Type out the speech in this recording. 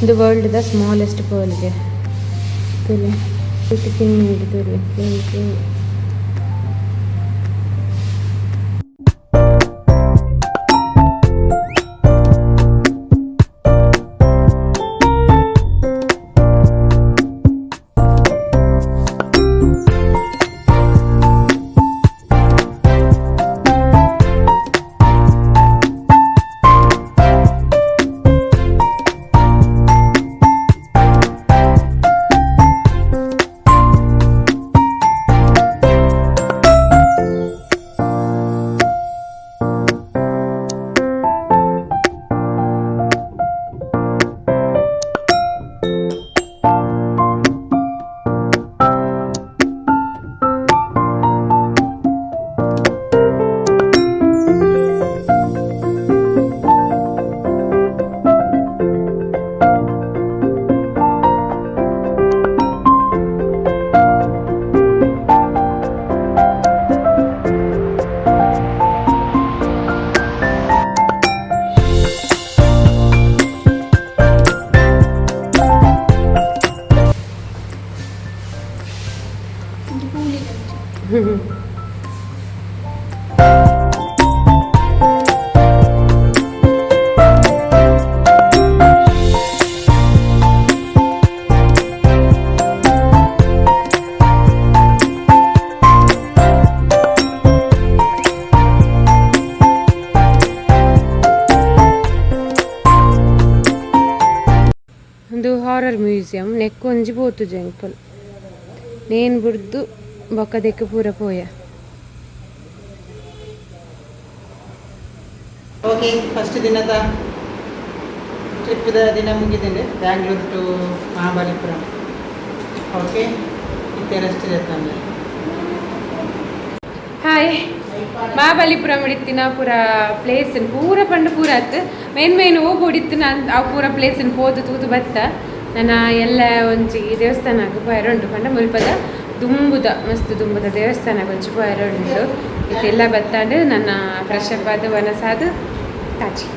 The world the smallest pearl ಗೆ ತುಲೆ king ತುಲೆ king horror museum ನೆಕ್ಕೊಂಜಿ ಪೋತು ಜಂಪಲ್ ನೇನ್ ಬಿಡ್ದು ಬೊಕ್ಕದೆಕ್ಕೆ ಪೂರ ಪೋಯ. Okay, first ದಿನದ ಟ್ರಿಪ್ದ ದಿನ ಮುಗಿದಿದೆ. ಬ್ಯಾಂಗ್ಳೂರ್ ಟು ಮಹಾಬಲಿಪುರಂ. ಓಕೆ, ಇತ್ತೆ ರೆಸ್ಟ್ ಇರುತ್ತೆ. ಹಾಯ್, ಮಹಾಬಲಿಪುರಂ ಹಿಡಿತಿನ ಪೂರ ಪ್ಲೇಸ್ ಪೂರ ಪಂಡು ಪೂರ ಆತು. ಮೇನ್ ಹೋಗಿ ಹೊಡಿತಿನ ಅವು ಪೂರ ಪ್ಲೇಸನ್ನು ಪೋದು ತೂದು ಬತ್ತ ನನ್ನ ಎಲ್ಲ ಒಂಜಿ ದೇವಸ್ಥಾನಕ್ಕೆ ಪೋಯರುಂಡು ಪಂಡ ಮುಲ್ಪದ ದುಂಬುದ ಮಸ್ತ್ ದುಂಬುದ ದೇವಸ್ಥಾನಕ್ಕೆ ಒಂಚಿ ಪೋಯರುಂಡು. ಇದೆಲ್ಲ ಬತ್ತಾಂಡು ನನ್ನ ಫ್ರೆಶ್ ಅಪ್ ಆದ ವನಸಾದ ತಾಚಿ